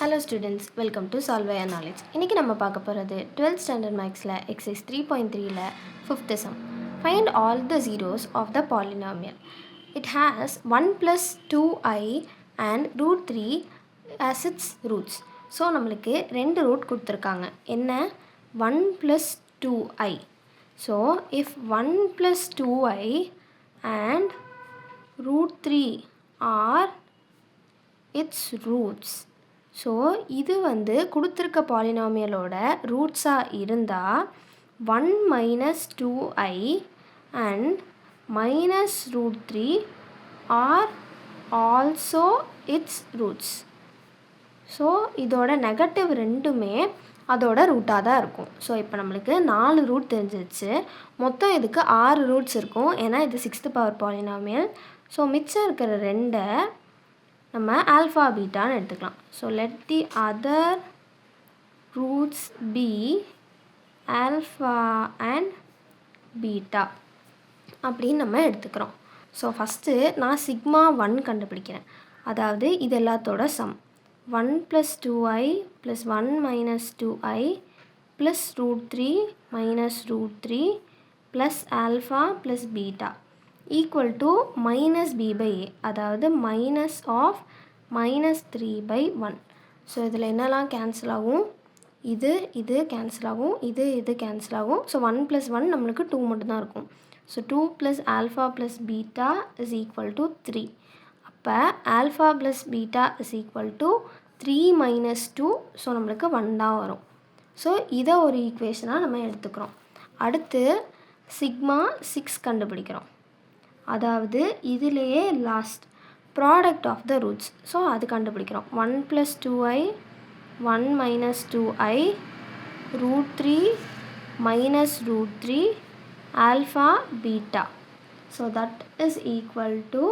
Hello students, welcome to Solve Your Knowledge. இன்னைக்கு நம்ம பார்க்க போகிறது 12th standard mathsல exercise 3.3ல 5th sum. Find all the zeros of the polynomial. It has 1 plus 2i and root 3 as its roots. So நம்மளுக்கு ரெண்டு root கொடுத்துருக்காங்க. என்ன? 1 plus 2i. So if 1 plus 2i and root 3 are its roots. So இது வந்து கொடுத்துருக்க பாலினாமியலோட ரூட்ஸாக இருந்தால் 1 minus 2i and minus root 3 are also its roots. So இதோட negative ரெண்டுமே அதோட ரூட்டாக தான் இருக்கும். ஸோ இப்போ நம்மளுக்கு 4 ரூட் தெரிஞ்சிருச்சு. மொத்தம் இதுக்கு 6 ரூட்ஸ் இருக்கும். ஏன்னா இது 6th பவர் பாலினாமியல். ஸோ மிச்சம் இருக்கிற ரெண்டை நம்ம ஆல்ஃபா பீட்டான்னு எடுத்துக்கலாம். So let the other roots be alpha and beta அப்படின்னு நம்ம எடுத்துக்கிறோம். ஸோ ஃபஸ்ட்டு நான் சிக்மா 1 கண்டுபிடிக்கிறேன். அதாவது இது எல்லாத்தோட some 1 + 2i + 1 - 2i + √3 - √3 + alpha + beta equal to -b/a, அதாவது மைனஸ் ஆஃப் -3/1. ஸோ இதில் என்னெல்லாம் கேன்சல் ஆகும்? இது கேன்சல் ஆகும், இது கேன்சல் ஆகும். ஸோ 1 + 1 நம்மளுக்கு 2 மட்டும்தான் இருக்கும். So 2 + alpha + beta is equal to 3. அப்போ alpha + beta is equal to 3 - 2. So நம்மளுக்கு 1 தான் வரும். ஸோ இதை ஒரு ஈக்குவேஷனாக நம்ம எடுத்துக்கிறோம். அடுத்து சிக்மா 6 கண்டுபிடிக்கிறோம். அதாவது இதிலேயே last product of the roots. So அது கண்டுபிடிக்கிறோம். 1 + 2i 1 - 2i √3 - √3 alpha beta. So that is equal to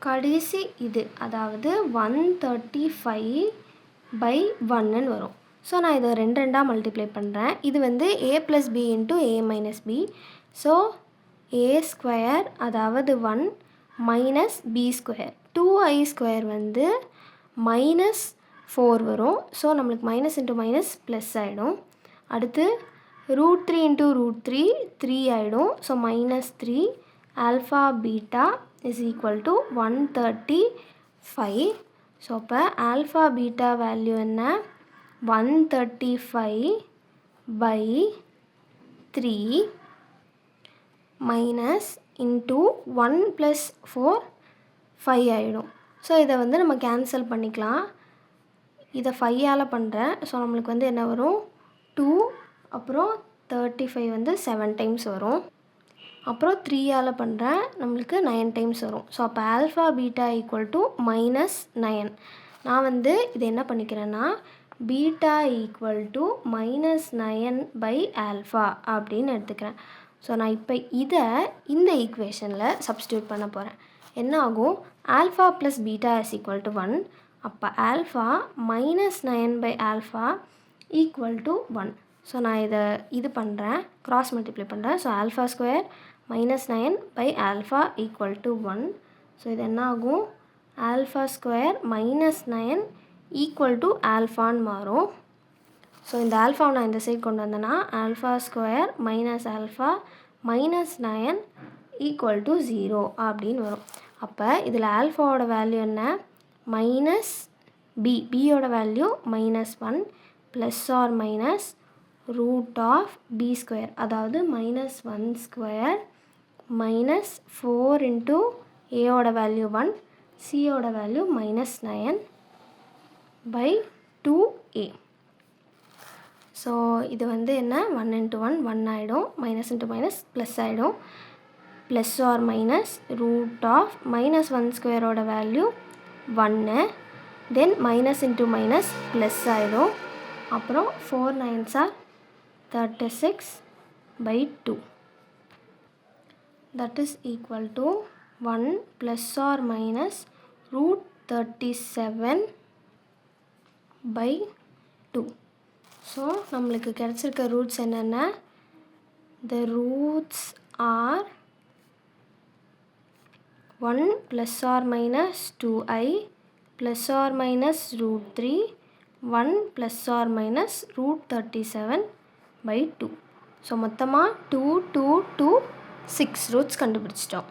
கடைசி இது, அதாவது 135/1ன்னு வரும். ஸோ நான் இதை ரெண்டாக மல்டிப்ளை பண்ணுறேன். இது வந்து a + b × a - b. So a² அதாவது 1 மைனஸ் b². 2i² வந்து -4 வரும். ஸோ நம்மளுக்கு மைனஸ் இன்ட்டு மைனஸ் ப்ளஸ் ஆகிடும். அடுத்து √3 × √3 3 ஆகிடும். So -3 alpha beta is equal to 135. So அப்போ ஆல்ஃபா பீட்டா வேல்யூ என்ன? 135/3 மைனஸ் இன்ட்டு 1 + 4 5 ஆகிடும். ஸோ இதை வந்து நம்ம கேன்சல் பண்ணிக்கலாம். இதை 5ஆல் பண்ணுறேன். ஸோ நம்மளுக்கு வந்து என்ன வரும்? 2, அப்புறம் 35 வந்து 7 டைம்ஸ் வரும். அப்புறம் 3ஆல் பண்ணுறேன், நம்மளுக்கு 9 டைம்ஸ் வரும். ஸோ அப்போ ஆல்ஃபா பீட்டா ஈக்குவல் டு -9. நான் வந்து இது என்ன பண்ணிக்கிறேன்னா பீட்டா ஈக்குவல் டு -9/ஆல்ஃபா அப்படின்னு எடுத்துக்கிறேன். ஸோ நான் இப்போ இதை இந்த ஈக்குவேஷனில் சப்ஸ்டியூட் பண்ண போகிறேன். என்ன ஆகும்? Alpha + beta is equal to 1. அப்போ ஆல்ஃபா -9/ஆல்ஃபா ஈக்குவல் டு 1. ஸோ நான் இது பண்ணுறேன், கிராஸ் மல்டிப்ளை பண்ணுறேன். ஸோ ஆல்ஃபா² -9/ஆல்ஃபா ஈக்குவல் டு 1. ஸோ இது என்ன ஆகும்? ஆல்ஃபா² -9 ஈக்குவல் டு ஆல்ஃபான்னு மாறும். ஸோ இந்த ஆல்ஃபாவை நான் இந்த சைடு கொண்டு வந்தேன்னா ஆல்ஃபா² - ஆல்ஃபா -9 ஈக்குவல் டு 0 அப்படின்னு வரும். அப்போ இதில் ஆல்ஃபாவோட வேல்யூ என்ன? பியோட value -1 plus or minus √b², அதாவது -1² -4 × aயோட வேல்யூ 1, cயோட வேல்யூ -9/2a. ஸோ இது வந்து என்ன? 1 × 1 1 ஆகிடும், மைனஸ் இன்ட்டு மைனஸ் ப்ளஸ் ஆகிடும். Plus or minus -1² value 1, then minus into minus plus ஆகிடும். அப்புறம் 4 9s are 36/2. That is equal to 1 plus or minus √37/2. So நம்மளுக்கு கிடச்சிருக்க ரூட்ஸ் என்னென்ன? The roots are 1 + or - 2i plus or minus root 3, 1 plus or minus root 37/2. So மொத்தமாக 2, 2, 2, 6 roots கண்டுபிடிச்சிட்டோம்.